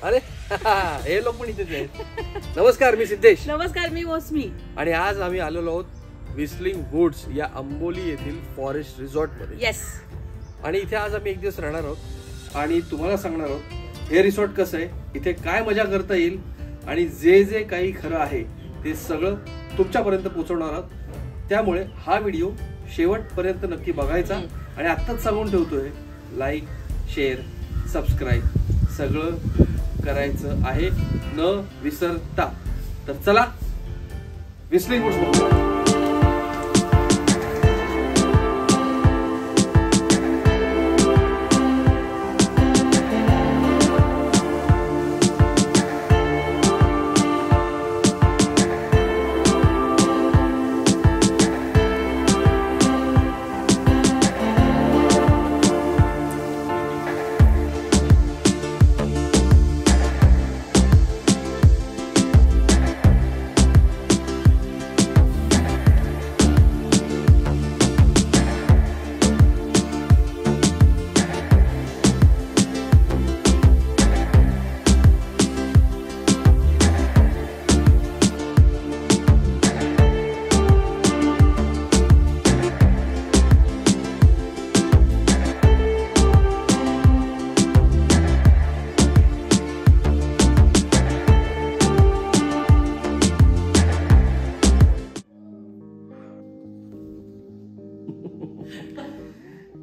अरे हे लोक पण इथेच आहेत. नमस्कार, मी सिद्धेश. नमस्कार, मी मौसमी. आणि आज आम्ही आलेलो आहोत व्हिस्लिंग वुड्स या अंबोली येथील फॉरेस्ट रिसॉर्ट मध्ये. येस. आणि इथे आज आम्ही एक दिवस राहणार आहोत आणि तुम्हाला सांगणार आहोत हे रिसॉर्ट कसं आहे, इथे काय मजा करता येईल आणि जे जे काही खरं आहे ते सगळं तुमच्यापर्यंत पोहोचवणार आहोत. त्यामुळे हा व्हिडिओ शेवटपर्यंत नक्की बघायचा. आणि आत्ताच सांगून ठेवतोय, लाईक, शेअर, सबस्क्राईब सगळं करायचं आहे न विसरता. तर चला व्हिस्लिंग वुड्स बघूया.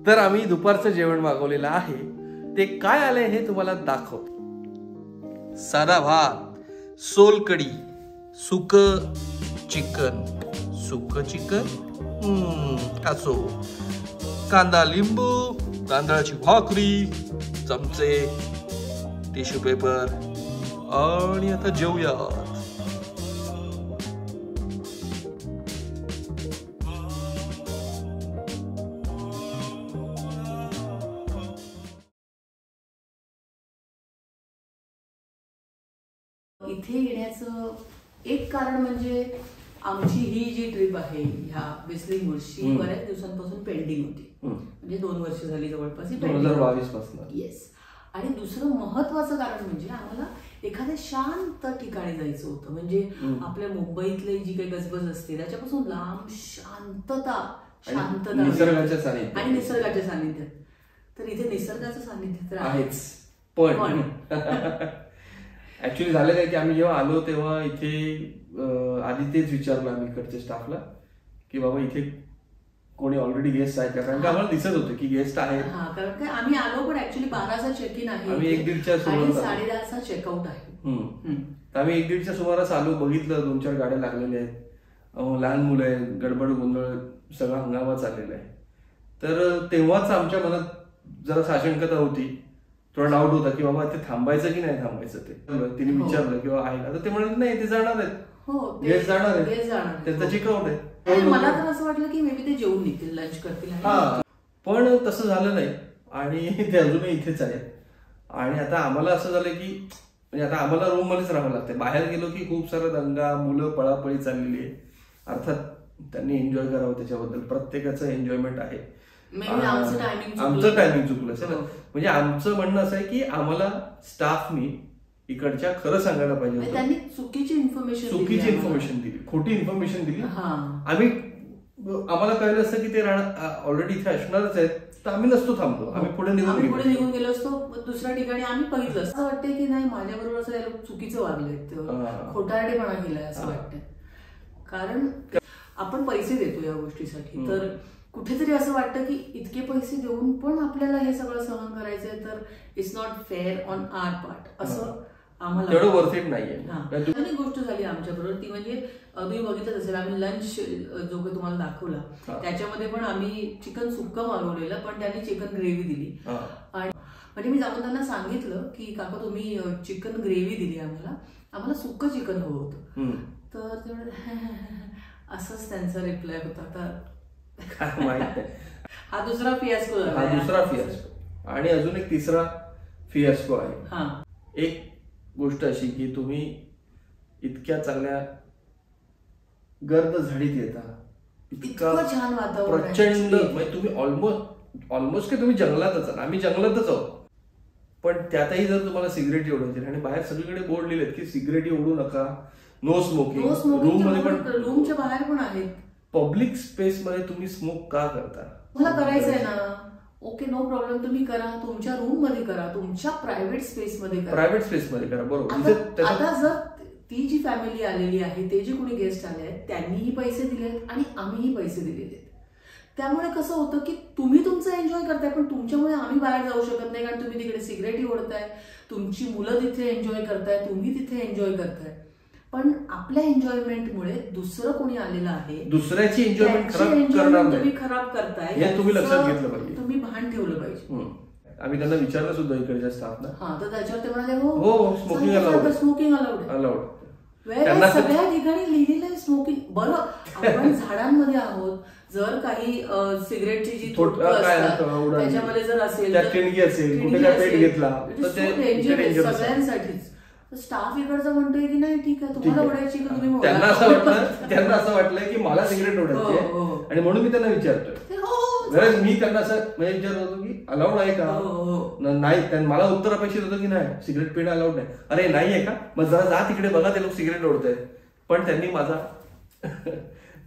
तर आम्ही दुपारचं जेवण मागवलेलं आहे, ते काय आलंय हे तुम्हाला दाखवतो. साधा भात, सोलकढी, सुक चिकन, असो, कांदा लिंबू, तांदळाची भाकरी, चमचे, टिश्यू पेपर आणि आता जेवूया. इथे येण्याचं एक कारण म्हणजे आमची ही जी ट्रिप आहे ह्या व्हिस्लिंग वुड्सची बऱ्याच दिवसांपासून पेंडिंग होती. म्हणजे 2 वर्ष झाली जवळपास 2022 पासून. येस. आणि दुसरं महत्वाचं कारण म्हणजे आम्हाला एखाद्या शांत ठिकाणी जायचं होतं. म्हणजे आपल्या मुंबईतली जी काही गजबज असते त्याच्यापासून लांब शांतता निसर्गाच्या सानिध्यात. तर इथे निसर्गाचं सानिध्य तर आहेच. पण ऍक्च्युली झालं काय की आम्ही जेव्हा आलो तेव्हा इथे आधी तेच विचारलं आम्ही इकडच्या स्टाफला की बाबा इथे कोणी ऑलरेडी गेस्ट आहेत का, कारण की आम्हाला दिसत होतं की गेस्ट आहेत. कारण काय आम्ही आलो पण ऍक्च्युली 12चा चेक इन आहे, आम्ही 1:30च्या सुमारास 10:30चा चेकआउट आहे. तर आम्ही 1:30च्या सुमारास आलो, बघितलं 2-4 गाड्या लागलेल्या आहेत, लहान मुलं आहेत, गडबड गोंधळ सगळा हंगामा चाललेला आहे. तर तेव्हाच आमच्या मनात जरा साशंकता होती, थोडा डाऊट होता की बाबा ते थांबायचं की नाही थांबायचं. ते तिने विचारलं किंवा आहे का, तर ते म्हणाले नाही ते जाणार आहेत, गेस्ट जाणार आहेत, त्यांचं चेकआउट आहे. मला तर असं वाटलं की मे बी ते जेवून येतील, लंच करतील. पण तसं झालं नाही आणि ते अजूनही इथेच आहेत. आणि आता आम्हाला असं झालं की म्हणजे आता आम्हाला रूम मध्येच राहावं लागतं. बाहेर गेलो की खूप सारा दंगा, मुलं पळापळी चाललेली आहे. अर्थात त्यांनी एन्जॉय करावं, त्याच्याबद्दल प्रत्येकाचं एन्जॉयमेंट आहे. आमचं टायमिंग चुकलं असेल. म्हणजे आमचं म्हणणं असं आहे की आम्हाला स्टाफनी इकडच्या खरं सांगायला पाहिजे. त्यांनी चुकीची इन्फॉर्मेशन दिली, खोटी इन्फॉर्मेशन दिली. आम्हाला कळलं असतं की ते ऑलरेडी इथे असणारच आहेत, तर आम्ही नसतो थांबलो, आम्ही पुढे निघून गेलो असतो दुसऱ्या ठिकाणी. आम्ही बघितलं असं वाटतंय की नाही माझ्या बरोबर असं चुकीचं वागलंय, खोटारडेपणा केलाय असं वाटतंय. कारण आपण पैसे देतो या गोष्टीसाठी, तर कुठेतरी असं वाटतं की इतके पैसे देऊन पण आपल्याला हे सगळं सहन करायचंय, तर it's not fair on our part असं आम्हाला तेवढं वर्थ इट नाहीये. एक गोष्ट झाली आमच्या बरोबर, ती म्हणजे तुम्ही बघितलंच असेल, आम्ही लंच जो काही तुम्हाला दाखवला त्याच्यामध्ये पण आम्ही चिकन सुक्क मागवलेलं, पण त्यांनी चिकन ग्रेव्ही दिली. आणि म्हणजे मी जाऊन त्यांना सांगितलं की काका तुम्ही चिकन ग्रेव्ही दिली, आम्हाला सुक्क चिकन हवं होतं. तर तेवढं असंच त्यांचा रिप्लाय होता. हा दुसरा फियास्को आणि अजून एक तिसरा फियास्को आहे. एक गोष्ट अशी की तुम्ही इतक्या चांगल्या गर्द झाडीत येता, इतकं छान वातावरण, प्रचंड, म्हणजे तुम्ही ऑलमोस्ट की तुम्ही जंगलातच आहात. आम्ही जंगलातच आहोत, पण त्यातही जर तुम्हाला सिगरेट ओढायची आणि बाहेर सगळीकडे बोर्ड लिहिलेत की सिगरेट ओढू नका, नो स्मोकिंग, रूम मध्ये पण, रूमच्या बाहेर पण आहेत. पब्लिक स्पेस मध्ये तुम्ही स्मोक का करता? मला करायचंय ना, ओके नो प्रॉब्लेम, तुम्ही करा, तुमच्या रूम मध्ये करा, तुमच्या प्रायव्हेट स्पेस मध्ये करा. प्रायव्हेट स्पेस मध्ये करा, बरोबर. आता जर ती जी फॅमिली आलेली आहे, ते जे कोणी गेस्ट आले आहेत, त्यांनीही पैसे दिलेत आणि आम्हीही पैसे दिलेले आहेत. त्यामुळे कसं होतं की तुम्ही तुमचं एन्जॉय करताय, पण तुमच्यामुळे आम्ही बाहेर जाऊ शकत नाही, कारण तुम्ही तिकडे सिगरेटही ओढताय, तुमची मुलं तिथे एन्जॉय करताय, तुम्ही तिथे एन्जॉय करताय. पण आपल्या एन्जॉयमेंटमुळे दुसरं कोणी आलेलं आहे, दुसऱ्याची एन्जॉयमेंट तुम्ही खराब करताय, हे तुम्ही लक्षात घेतलं पाहिजे, तुम्ही भान ठेवलं पाहिजे. आम्ही त्यांना विचारलं सुद्धा इकडच्या स्टाफना. हा, तर त्याच्यावर ते म्हणाले हो स्मोकिंग अलाउड, स्मोकिंग अलाउड. सगळ्या ठिकाणी लिहिलेलं आहे स्मोकिंग. बरं, आपण झाडांमध्ये आहोत, जर काही सिगरेटची जी त्याच्यामध्ये जर असेल, कुठे काय पेट घेतला तर सगळ्यांसाठीच. स्टाफ इकडचं म्हणतोय की नाही ठीक आहे, तुम्हाला ओढायची का तुम्ही. त्यांना असं वाटलंय की मला सिगरेट ओढायची आणि म्हणून मी त्यांना विचारतोय. मी त्यांना असं म्हणजे विचारत होतो की अलाउड आहे का, नाही. मला उत्तर अपेक्षित होतं की नाही सिगरेट पिणं अलाउड नाही. अरे नाही आहे का, मग जरा जा तिकडे बघा, ते लोक सिगरेट ओढत आहेत. पण त्यांनी माझा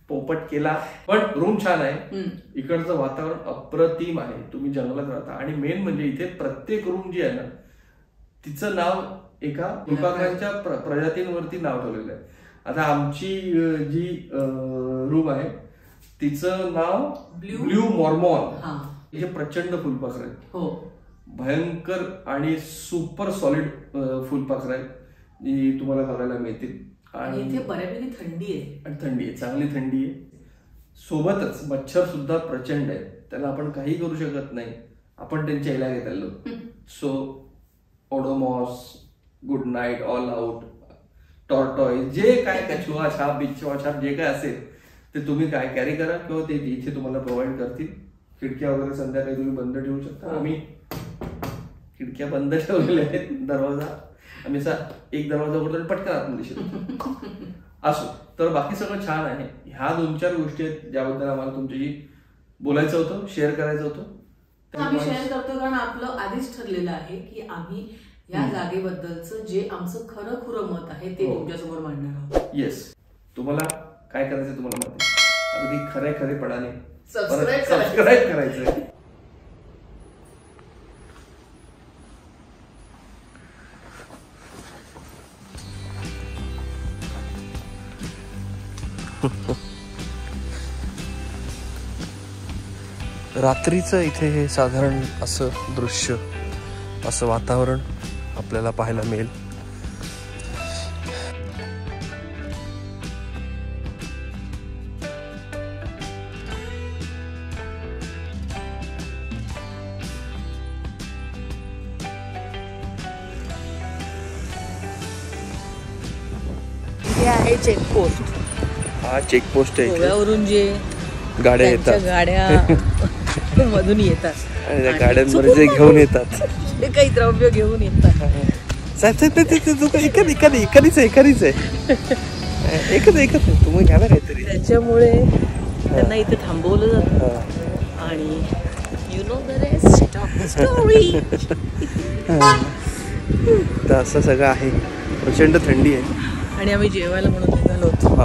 पोपट केला. पण रूम छान आहे, इकडचं वातावरण अप्रतिम आहे, तुम्ही जंगलात राहता. आणि मेन म्हणजे इथे प्रत्येक रूम जी आहे ना, तिचं नाव एका फुलपाखरांच्या प्रजातींवरती नाव ठेवलेलं आहे. आता आमची जी रूम आहे तिचं नाव ब्ल्यू मॉर्मॉन. हे प्रचंड फुलपाखर आहेत, भयंकर आणि सुपर सॉलिड फुलपाखर आहेत, जी तुम्हाला बघायला मिळतील. आणि इथे बऱ्यापैकी थंडी आहे, आणि थंडी आहे, चांगली थंडी आहे. सोबतच मच्छर सुद्धा प्रचंड आहेत, त्याला आपण काही करू शकत नाही, आपण त्यांच्या इलाज घेतलो. So Odomos, good night, all out, tortoise, जे काय कछुआ छाप, बिच्छुआ छाप जे काय असेल ते तुम्ही काय कॅरी करा, किंवा ते इथे तुम्हाला प्रोव्हाइड करतील. खिडक्या वगैरे संध्याकाळी तुम्ही बंद ठेवू शकता. आम्ही खिडक्या बंद ठेवलेल्या आहेत, दरवाजा आम्ही एक दरवाजा उघडतो आणि पटकन आतमध्ये शिरतो. असो, तर बाकी सगळं छान आहे. ह्या 2-4 गोष्टी आहेत ज्याबद्दल आम्हाला तुमच्याशी बोलायचं होतं, शेअर करायचं होतं. आम्ही शेअर करतो कारण आपलं आधीच ठरलेलं आहे की आम्ही या जागेबद्दलचं जे आमचं खरं मत आहे ते तुमच्यासमोर मांडणार आहोत. येस, तुम्हाला काय करायचं तुम्हाला माहिती, अगदी खरेपणाने सबस्क्राईब करायचं. रात्रीचं इथे हे साधारण असं दृश्य, असं वातावरण आपल्याला पाहायला मिळेल. इथे आहे चेकपोस्ट. हा चेकपोस्ट आहे, गोव्यावरून जे गाड्या येतात, गाड्या मधून येतात आणि त्या गाड्यांमध्ये जे घेऊन येतात, ते काही द्रव्य घेऊन येतात. एकच तुम्ही घ्या ना काहीतरी. त्याच्यामुळे त्यांना इथे थांबवलं जातं आणि you know the rest of the story. तर असं सगळं आहे, प्रचंड थंडी आहे. आणि आम्ही जेवायला म्हणून निघालो होतो.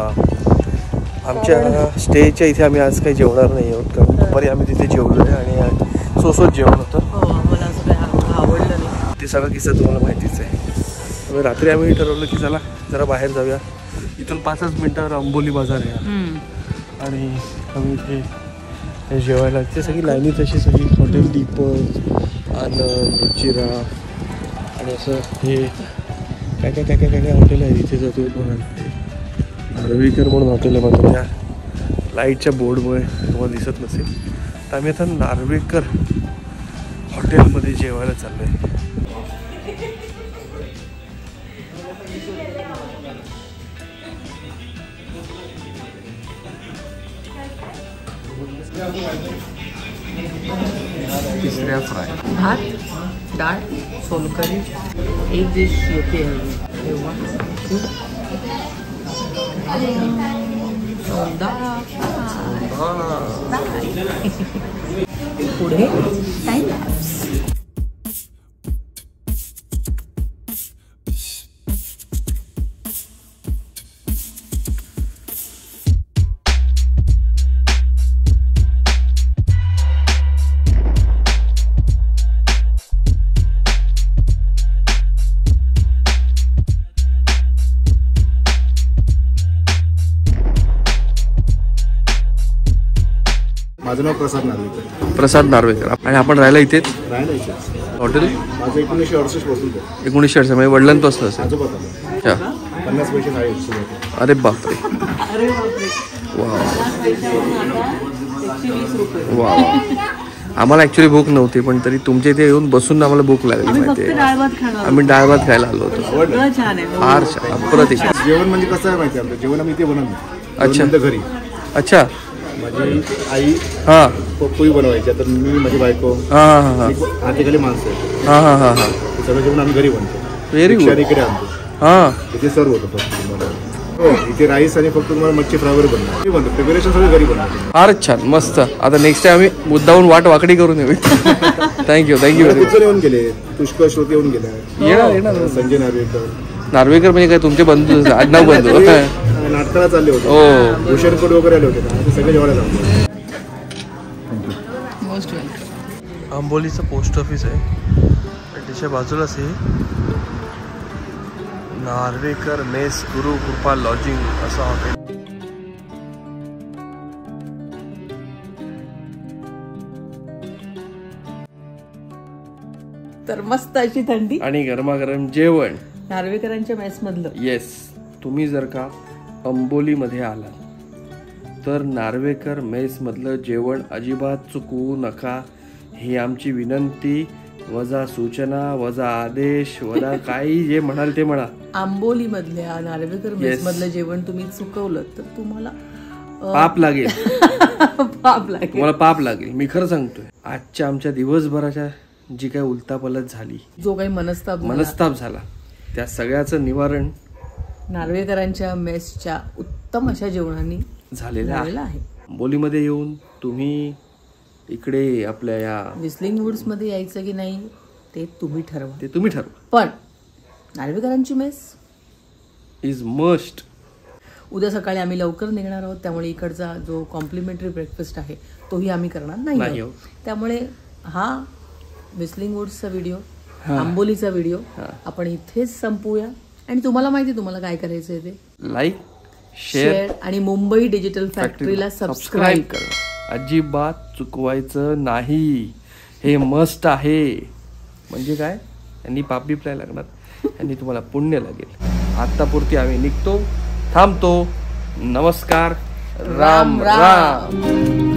आमच्या स्टेच्या इथे आम्ही आज काही जेवणार नाही आहोत, कारण दुपारी आम्ही तिथे जेवलो आहे आणि सोसोच जेवण होतं. आम्हाला असं काही आवडलं नाही. ते सगळा किस्सा तुम्हाला माहितीच आहे. त्यामुळे रात्री आम्ही ठरवलं की चला जरा बाहेर जाऊया. इथून 5 मिनिटावर अंबोली बाजार आहे आणि आम्ही इथे जेवायला, ते सगळी लाईनीत अशी सगळी हॉटेल, दीपक, आनंद, रुचिरा आणि असं हे काय हॉटेल आहे. इथे जातो नार्वेकर म्हणून हॉटेल आहे, माझं त्या लाईटच्या बोर्डमुळे तुम्हाला दिसत नसेल. तर आम्ही आता नार्वेकर हॉटेलमध्ये जेवायला चाललो आहे. तिसऱ्या फ्राय, भात, डाळ, सोलकढी, एक डिश येते तेव्हा पुढे टाइम. माझं नाव प्रसाद नार्वेकर. प्रसाद नार्वेकर. आणि आपण राहायला इथेच राहायला इथेच. हॉटेल माझं 1968 पासून 1968 म्हणजे वडिलांपासून असेल. आजोबा अच्छा. 50 पैसे आहे सुरुवात. अरे बापरे. अरे बापरे. वा. आम्हाला ऍक्च्युली भूक नव्हती पण तरी तुमच्या इथे येऊन बसून आम्हाला भूक लागली माहिती आहे. आम्ही डाळ भात खायला आलो होतो. छान आहे. फार छान. अप्रतिम. जेवण म्हणजे कसं आहे माहिती आहे आपलं जेवण आम्ही इथे बनवतो. अच्छा. घरी. अच्छा. माझी आई हा पोळी बनवायची. आता मी माझी बायको हातीखाली माणसं आहेत. हा हा हा हा. सगळं जेवण आम्ही घरी बनतो. Very good. इकडे आणतो. हा इथे सर्व होतं फक्त तुम्हाला. हो इथे राईस आणि फक्त तुम्हाला मच्छी फ्राय वगैरे बनवतो. बनतो प्रिपरेशन सगळं घरी बनवतो. फारच छान. मस्त. आता नेक्स्ट टाइम आम्ही मुद्दाहून वाट वाकडी करून येऊ. Thank you thank you very much. येऊन गेले पुष्कळ श्रोते येऊन गेले. येणार संजय नार्वेकर. नार्वेकर म्हणजे काय तुमचे बंधू आडनाव बंधू. नाटकाला चालले होते. हो भूषणकोट वगैरे आले होते ना ते सगळे जेवायला जातो. Most welcome. आंबोलीचं पोस्ट ऑफिस आहे. त्याच्या बाजूलाच हे नार्वेकर मेस गुरु कृपा लॉजिंग असं हॉटेल. तर मस्त अशी थंडी आणि गरमागरम जेवण नार्वेकरांच्या मेस मधलं. येस. तुम्ही जर का अंबोलीमध्ये आलात तर नार्वेकर मेस मधलं जेवण अजिबात चुकवू नका. ही आमची विनंती वजा सूचना वजा आदेश वजा काही जे म्हणाल ते म्हणा. आंबोली मधल्या नार्वेकर मेस मधलं जेवण तुम्ही चुकवलं तर तुम्हाला पाप लागेल. पाप लागेल. तुम्हाला पाप लागेल. मी खरं सांगतोय. आजच्या आमच्या दिवसभराच्या जी काही उलतापलत झाली जो काही मनस्ताप झाला त्या सगळ्याचं निवारण नार्वेकरांच्या मेसच्या उत्तम अशा जेवणाने झालेलं आहे. अंबोलीमध्ये येऊन तुम्ही इकडे आपल्या या व्हिस्लिंग वुड्स मध्ये यायचं की नाही ते तुम्ही ठरवा. पण नार्वेकरांची मेस इज मस्ट. उद्या सकाळी आम्ही लवकर निघणार आहोत त्यामुळे इकडचा जो कॉम्प्लिमेंटरी ब्रेकफास्ट आहे तोही आम्ही करणार नाही. त्यामुळे हा व्हिस्लिंग वुड्सचा व्हिडिओ आंबोलीचा व्हिडिओ आपण इथेच संपवूया. आणि तुम्हाला माहिती तुम्हाला काय करायचंय ते लाईक शेअर आणि मुंबई डिजिटल फॅक्टरीला सबस्क्राईब करा. अजिबात चुकवायचं नाही. हे मस्ट आहे. म्हणजे काय यांनी पाप बिपलाय लागणार. यांनी तुम्हाला पुण्य लागेल. आतापुरती आम्ही निघतो थांबतो. नमस्कार. राम राम.